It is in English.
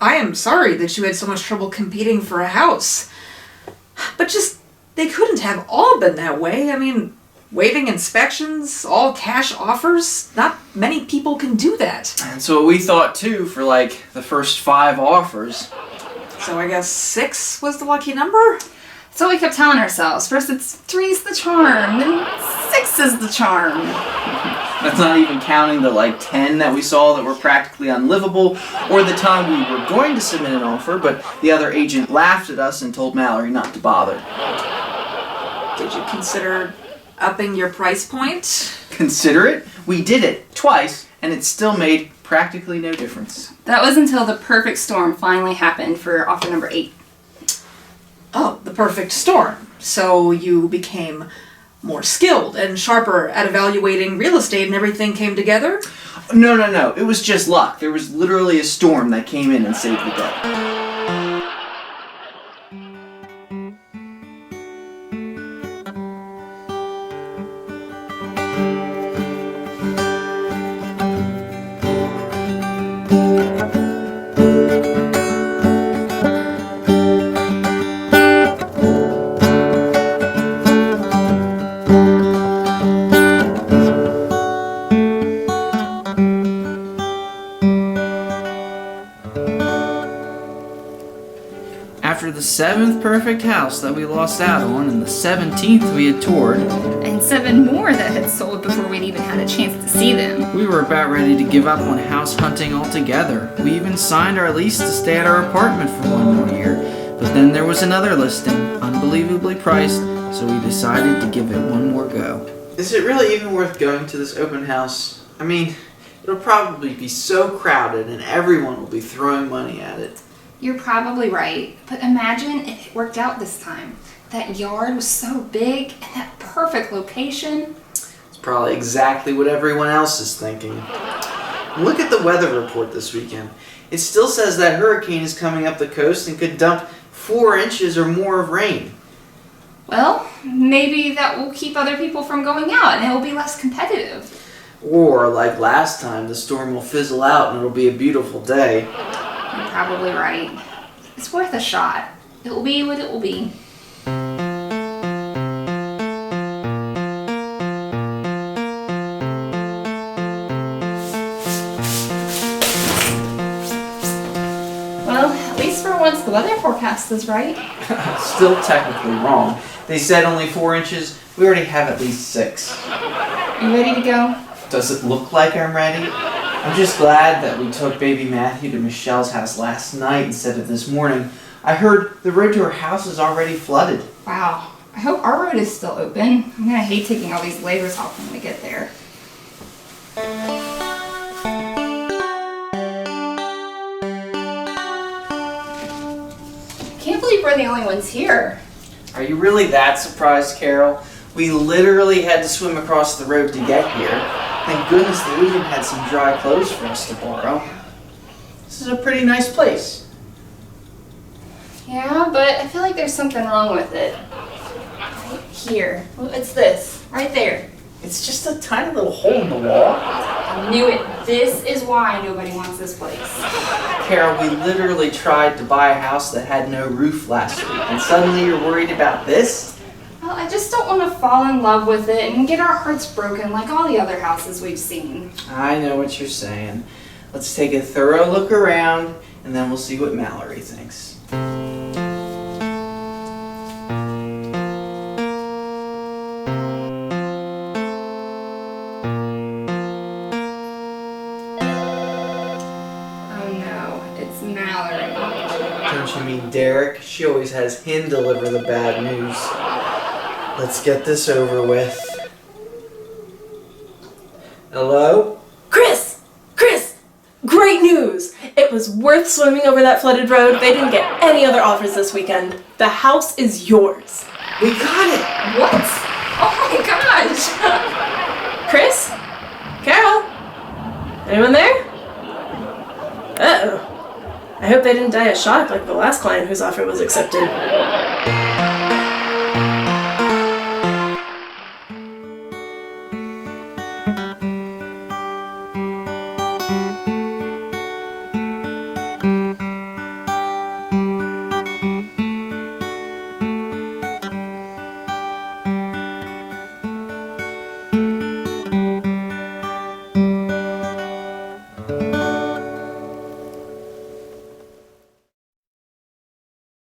I am sorry that you had so much trouble competing for a house. But they couldn't have all been that way. I mean, waiving inspections, all cash offers, not many people can do that. And so we thought too for the first 5 offers. So I guess 6 was the lucky number? So we kept telling ourselves, first it's 3's the charm, then 6 is the charm. That's not even counting the 10 that we saw that were practically unlivable, or the time we were going to submit an offer, but the other agent laughed at us and told Mallory not to bother. Did you consider upping your price point? Consider it? We did it twice, and it still made practically no difference. That was until the perfect storm finally happened for offer number 8. Oh, the perfect storm. So you became more skilled and sharper at evaluating real estate and everything came together? No. It was just luck. There was literally a storm that came in and saved the day. After the 7th perfect house that we lost out on and the 17th we had toured, And 7 more that had sold before we'd even had a chance to see them. we were about ready to give up on house hunting altogether. We even signed our lease to stay at our apartment for 1 more year. But then there was another listing, unbelievably priced, so we decided to give it one more go. Is it really even worth going to this open house? I mean, it'll probably be so crowded and everyone will be throwing money at it. You're probably right, but imagine if it worked out this time. That yard was so big and that perfect location. It's probably exactly what everyone else is thinking. Look at the weather report this weekend. It still says that hurricane is coming up the coast and could dump 4 inches or more of rain. Well, maybe that will keep other people from going out and it will be less competitive. Or, like last time, the storm will fizzle out and it'll be a beautiful day. You're probably right. It's worth a shot. It will be what it will be. Well, at least for once the weather forecast is right. Still technically wrong. They said only 4 inches. We already have at least 6. You ready to go? Does it look like I'm ready? I'm just glad that we took baby Matthew to Michelle's house last night instead of this morning. I heard the road to her house is already flooded. Wow. I hope our road is still open. I'm gonna hate taking all these layers off when we get there. I can't believe we're the only ones here. Are you really that surprised, Carol? We literally had to swim across the road to get here. Thank goodness the agent had some dry clothes for us to borrow. This is a pretty nice place. Yeah, but I feel like there's something wrong with it. Right here. What's this? Right there. It's just a tiny little hole in the wall. I knew it. This is why nobody wants this place. Carol, we literally tried to buy a house that had no roof last week, and suddenly you're worried about this? Well, I just don't want to fall in love with it and get our hearts broken like all the other houses we've seen. I know what you're saying. Let's take a thorough look around, and then we'll see what Mallory thinks. Oh no, it's Mallory. Don't you mean Derek? She always has him deliver the bad news. Let's get this over with. Hello? Chris! Great news! It was worth swimming over that flooded road. They didn't get any other offers this weekend. The house is yours. We got it! What? Oh my gosh! Chris? Carol? Anyone there? Uh-oh. I hope they didn't die of shock like the last client whose offer was accepted.